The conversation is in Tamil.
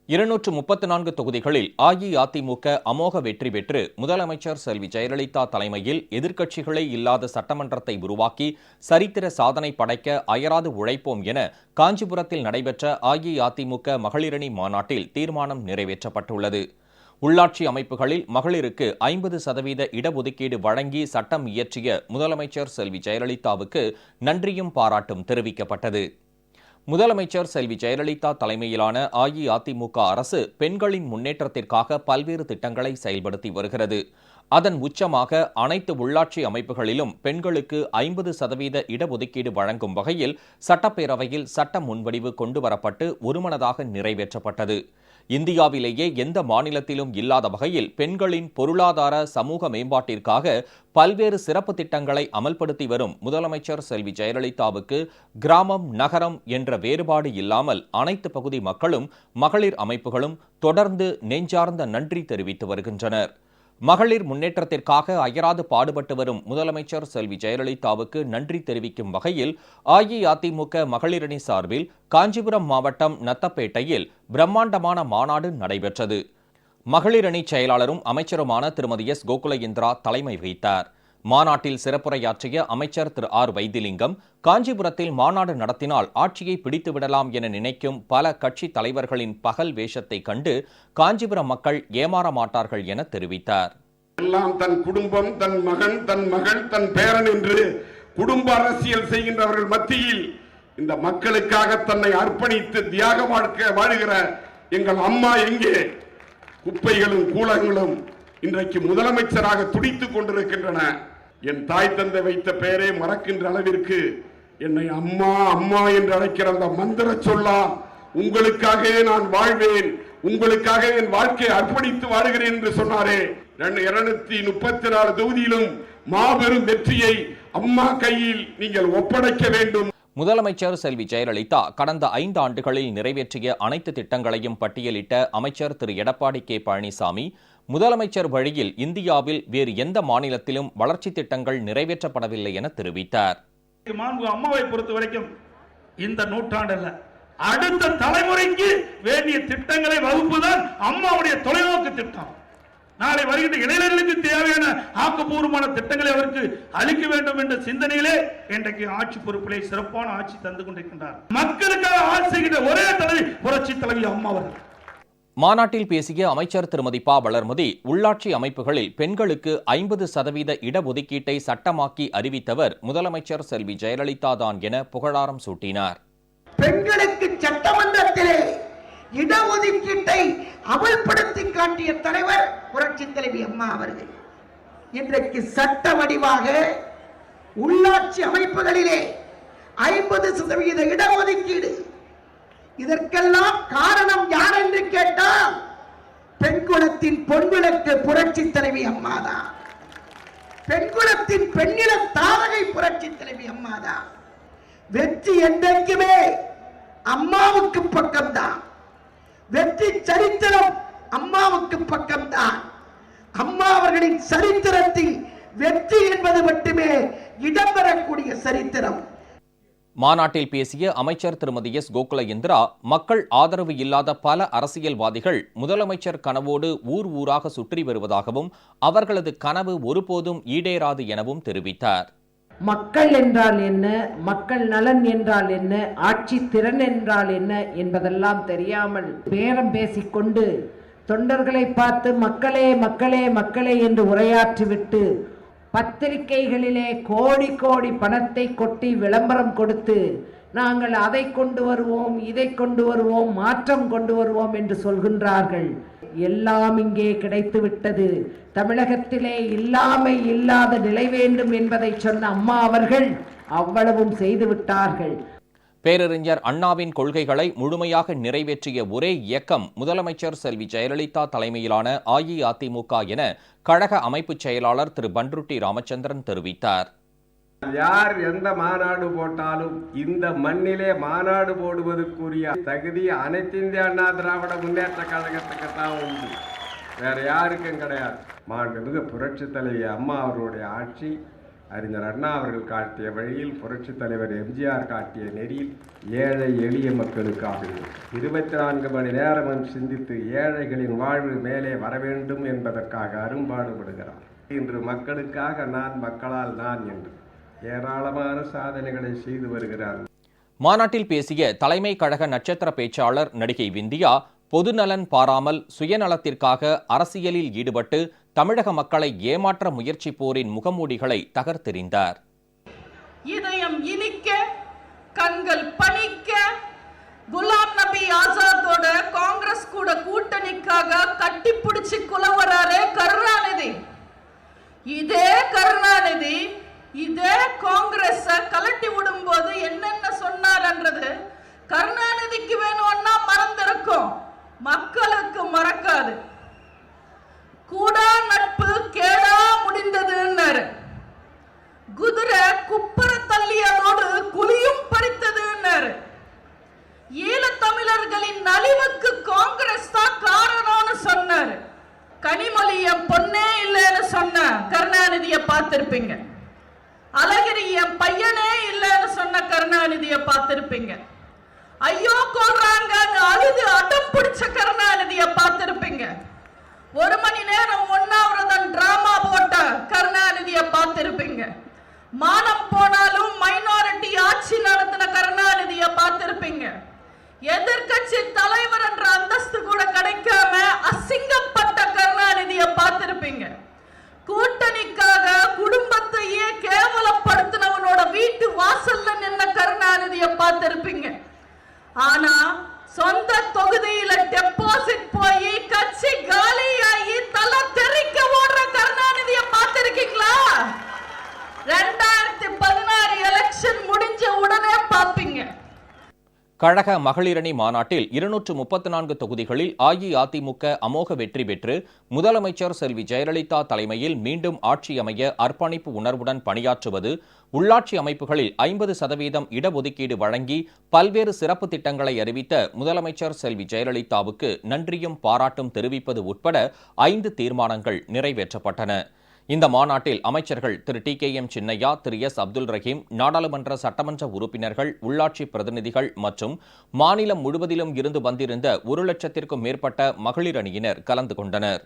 234 தொகுதிகளில் அஇஅதிமுக அமோக வெற்றி பெற்று முதலமைச்சர் செல்வி ஜெயலலிதா தலைமையில் எதிர்க்கட்சிகளே இல்லாத சட்டமன்றத்தை உருவாக்கி சரித்திர சாதனை படைக்க அயராது உழைப்போம் என காஞ்சிபுரத்தில் நடைபெற்ற அஇஅதிமுக மகளிரணி மாநாட்டில் தீர்மானம் நிறைவேற்றப்பட்டுள்ளது. உள்ளாட்சி அமைப்புகளில் மகளிருக்கு 50% இடஒதுக்கீடு வழங்கி சட்டம் இயற்றிய முதலமைச்சர் செல்வி ஜெயலலிதாவுக்கு நன்றியும் பாராட்டும் தெரிவிக்கப்பட்டது. முதலமைச்சர் செல்வி ஜெயலலிதா தலைமையிலான அஇஅதிமுக அரசு பெண்களின் முன்னேற்றத்திற்காக பல்வேறு திட்டங்களை செயல்படுத்தி வருகிறது. அதன் உச்சமாக அனைத்து உள்ளாட்சி அமைப்புகளிலும் பெண்களுக்கு 50% இடஒதுக்கீடு வழங்கும் வகையில் சட்டப்பேரவையில் சட்ட முன்வடிவு கொண்டுவரப்பட்டு ஒருமனதாக நிறைவேற்றப்பட்டது. இந்தியாவிலேயே எந்த மாநிலத்திலும் இல்லாத வகையில் பெண்களின் பொருளாதார சமூக மேம்பாட்டிற்காக பல்வேறு சிறப்பு திட்டங்களை அமல்படுத்தி வரும் முதலமைச்சர் செல்வி ஜெயலலிதாவுக்கு கிராமம் நகரம் என்ற வேறுபாடு இல்லாமல் அனைத்து பகுதி மக்களும் மகளிர் அமைப்புகளும் தொடர்ந்து நெஞ்சார்ந்த நன்றி தெரிவித்து வருகின்றனர். மகளிர் முன்னேற்றத்திற்காக அயராது பாடுபட்டு வரும் முதலமைச்சர் செல்வி ஜெயலலிதாவுக்கு நன்றி தெரிவிக்கும் வகையில் அஇஅதிமுக மகளிரணி சார்பில் காஞ்சிபுரம் மாவட்டம் நத்தப்பேட்டையில் பிரம்மாண்டமான மாநாடு நடைபெற்றது. மகளிரணி செயலாளரும் அமைச்சருமான திருமதி எஸ். கோகுலேந்திரா தலைமை வகித்தார். மாநாட்டில் சிறப்புரையாற்றிய அமைச்சர் திரு ஆர். வைத்திலிங்கம், காஞ்சிபுரத்தில் மாநாடு நடத்தினால் ஆட்சியை பிடித்துவிடலாம் என நினைக்கும் பல கட்சி தலைவர்களின் பகல் வேஷத்தை கண்டு காஞ்சிபுரம் மக்கள் ஏமாற மாட்டார்கள் என தெரிவித்தார். எல்லாம் தன் குடும்பம், தன் மகன், தன் மகள், தன் பேரன் என்று குடும்ப அரசியல் செய்கின்றவர்கள் மத்தியில் இந்த மக்களுக்காக தன்னை அர்ப்பணித்து தியாக வாழ்கிற எங்கள் அம்மா எங்கே? குப்பைகளும் கூலங்களும் இன்றைக்கு முதலமைச்சராக துடித்துக் கொண்டிருக்கின்றன. என் தாய் தந்தை வைத்த பெயரை மறக்கின்ற அளவிற்கு என்னை அம்மா அம்மா என்று அழைக்கிற அந்த மந்திர சொல்லா, உங்களுக்காகவே நான் வாழ்வேன், உங்களுக்காக என் வாழ்க்கையை அர்ப்பணித்து வாழுகிறேன் என்று சொன்னாரே. 234 தொகுதியிலும் மாபெரும் வெற்றியை அம்மா கையில் நீங்கள் ஒப்படைக்க வேண்டும். முதலமைச்சர் செல்வி ஜெயலலிதா கடந்த 5 ஆண்டுகளில் நிறைவேற்றிய அனைத்து திட்டங்களையும் பட்டியலிட்ட அமைச்சர் திரு எடப்பாடி கே. பழனிசாமி, முதலமைச்சர் வழியில் இந்தியாவில் வேறு எந்த மாநிலத்திலும் வளர்ச்சி திட்டங்கள் நிறைவேற்றப்படவில்லை என தெரிவித்தார். அம்மாவை பொறுத்த வரைக்கும் இந்த நூற்றாண்டுல அடுத்த தலைமுறைக்கு வேண்டிய திட்டங்களை வகுப்புதான் அம்மாவுடைய தொலைநோக்கு திட்டம். நாளை வருகின்ற இளைஞர்களுக்கு தேவையான ஆக்கப்பூர்வமான திட்டங்களை அவருக்கு அளிக்க வேண்டும் என்ற சிந்தனையிலே இன்றைக்கு ஆட்சி பொறுப்பிலே சிறப்பான ஆட்சி தந்து கொண்டிருக்கின்றார். மக்களுக்காக ஆட்சி செய்கின்ற ஒரே தலைவி புரட்சி தலைவி அம்மா அவர்கள். மாநாட்டில் பேசிய அமைச்சர் திருமதி ப. வளர்மதி, உள்ளாட்சி அமைப்புகளில் பெண்களுக்கு 50% இடஒதுக்கீட்டை சட்டமாக்கி அறிவித்தவர் முதலமைச்சர் செல்வி ஜெயலலிதா தான் என புகழாரம் சூட்டினார். பெண்களுக்கு சட்டமன்றத்திலே இடஒதுக்கீட்டை அமல்படுத்தி காட்டிய தலைவர் புரட்சி தலைவி அம்மா அவர்கள். இன்றைக்கு சட்ட வடிவாக உள்ளாட்சி அமைப்புகளிலே 50% இடஒதுக்கீடு. இதற்கெல்லாம் காரணம் யார் என்று கேட்டால் பெண்குலத்தின் பொன்விளக்கு புரட்சி தலைவி அம்மாதான். பெண்குலத்தின் பெண்ணில தாரகை புரட்சி தலைவி அம்மாதான். வெற்றி என்றைக்குமே அம்மாவுக்கு பக்கம்தான். வெற்றி சரித்திரம் அம்மாவுக்கு பக்கம்தான். அம்மா அவர்களின் சரித்திரத்தில் வெற்றி என்பது மட்டுமே இடம்பெறக்கூடிய சரித்திரம். மாநாட்டில் பேசிய அமைச்சர் திருமதி எஸ். கோகுலேந்திரா, மக்கள் ஆதரவு இல்லாத பல அரசியல்வாதிகள் முதலமைச்சர் கனவோடு ஊர் ஊராக சுற்றி வருவதாகவும் அவர்களது கனவு ஒருபோதும் ஈடேறாது எனவும் தெரிவித்தார். மக்கள் என்றால் என்ன, மக்கள் நலன் என்றால் என்ன, ஆட்சி திறன் என்றால் என்ன என்பதெல்லாம் தெரியாமல் பேரம் பேசிக்கொண்டு தொண்டர்களை பார்த்து மக்களே மக்களே மக்களே என்று உரையாற்றிவிட்டு பத்திரிகைகளிலே கோடி கோடி பணத்தை கொட்டி விளம்பரம் கொடுத்து நாங்கள் அதை கொண்டு வருவோம், இதை கொண்டு வருவோம், மாற்றம் கொண்டு வருவோம் என்று சொல்கின்றார்கள். எல்லாம் இங்கே கிடைத்துவிட்டது. தமிழகத்திலே இல்லாமை இல்லாத நிலை வேண்டும் என்பதை சொன்ன அம்மா அவர்கள் அவ்வளவும் செய்துவிட்டார்கள். பேரறிஞர் அண்ணாவின் கொள்கைகளை முழுமையாக நிறைவேற்றிய ஒரே இயக்கம் முதலமைச்சர் செல்வி ஜெயலலிதா தலைமையிலான அஇஅதிமுக என கழக அமைப்பு செயலாளர் திரு பன்ருட்டி ராமச்சந்திரன் தெரிவித்தார். யார் எந்த மாநாடு போட்டாலும் இந்த மண்ணிலே மாநாடு போடுவதற்குரிய தகுதி அனைத்து இந்திய அண்ணா திராவிட முன்னேற்ற கழகத்துக்கு தான் உண்டு, வேற யாருக்கும் கிடையாது. மாண்புமிகு புரட்சி தலைவி அம்மா அவர்களுடைய ஆட்சி அறிஞர் அண்ணா அவர்கள் காட்டிய வழியில், புரட்சித் தலைவர் எம்ஜிஆர் காட்டிய நெறியில் ஏழை எளிய மக்களுக்காக 24 மணி நேரமும் சிந்தித்து ஏழைகளின் வாழ்வு மேலே வர வேண்டும் என்பதற்காக அரும்பாடுபடுகிறார். இன்று மக்களுக்காக நான், மக்களால் நான் என்று ஏராளமான சாதனைகளை செய்து வருகிறார். மாநாட்டில் பேசிய தலைமை கழக நட்சத்திர பேச்சாளர் நடிகை விந்தியா, பொதுநலன் பாராமல் சுயநலத்திற்காக அரசியலில் ஈடுபட்டு தமிழக மக்களை ஏமாற்ற முயற்சிப்போரின் முகமூடிகளை தகர்த்தெறிந்தார். இதயம் இனிக்க, கண்கள் பணிக்க, குலாம் நபி ஆசாத்தோட காங்கிரஸ் கூட கூட்டணிக்காக கட்டி பிடிச்சு குலவராரே கருணாநிதி. இதே கருணாநிதி இதே காங்கிரஸ் கலட்டி விடும் போது என்னென்ன சொன்னார்ன்றது கருணாநிதிக்கு வேணும்னா மறந்திருக்கும், மக்களுக்கு மறக்காது. கூடா நட்பு கேடா முடிந்ததுன்னாரு. குதிரை குப்பர தள்ளியதோடு குழியும் பறித்ததுன்னாரு. ஈழத்தமிழர்களின் நலிவுக்கு காங்கிரஸ் தான் காரணம்னு சொன்னாரு. கனிமொழி என் பொண்ணே இல்லைன்னு சொன்ன கருணாநிதிய பார்த்திருப்பீங்க. அழகிரி என் பையனே இல்லைன்னு சொன்ன கருணாநிதிய பார்த்திருப்பீங்க. ஐயோ கொல்றாங்க அழுது அடம் பிடிச்ச கருணாநிதிய பார்த்திருப்பீங்க. 1 மணி நேரம் உண்ணாவிரதம் டிராமா போட்ட கருணாநிதிய பார்த்திருப்பீங்க. மானம் போனாலும் மைனாரிட்டி ஆட்சி நடத்தின கருணாநிதிய பார்த்திருப்பீங்க. எதிர்கட்சி தலைவர் என்ற அந்தஸ்து கூட கிடைக்காம அசிங்கப்பட்ட கருணாநிதிய பார்த்திருப்பீங்க. கூட்டணிக்காக குடும்பத்தையே கேவலப்படுத்தினவனோட வீட்டு வாசல்ல நின்ன கருணாநிதிய பார்த்திருப்பீங்க. ஆனா சொந்த தொகுதியில டெபாசிட் போய் கட்சி காலியாகி தலை தெறிக்க ஓடுற கருணாநிதிய பார்த்திருக்கீங்களா? 2016 எலெக்ஷன் முடிஞ்ச உடனே பாப்பீங்க. கழக மகளிரணி மாநாட்டில் 234 தொகுதிகளில் அஇஅதிமுக அமோக வெற்றி பெற்று முதலமைச்சர் செல்வி ஜெயலலிதா தலைமையில் மீண்டும் ஆட்சி அமைய அர்ப்பணிப்பு உணர்வுடன் பணியாற்றுவது, உள்ளாட்சி அமைப்புகளில் 50% இடஒதுக்கீடு வழங்கி பல்வேறு சிறப்பு திட்டங்களை அறிவித்த முதலமைச்சர் செல்வி ஜெயலலிதாவுக்கு நன்றியும் பாராட்டும் தெரிவிப்பது உட்பட 5 தீர்மானங்கள் நிறைவேற்றப்பட்டன. இந்த மாநாட்டில் அமைச்சர்கள் திரு TKM சின்னையா, திரு S அப்துல் ரஹீம், நாடாளுமன்ற சட்டமன்ற உறுப்பினர்கள், உள்ளாட்சி பிரதிநிதிகள் மற்றும் மாநிலம் முழுவதிலும் இருந்து வந்திருந்த 1 லட்சத்திற்கும் மேற்பட்ட மகளிர் அணியினர் கலந்து கொண்டனர்.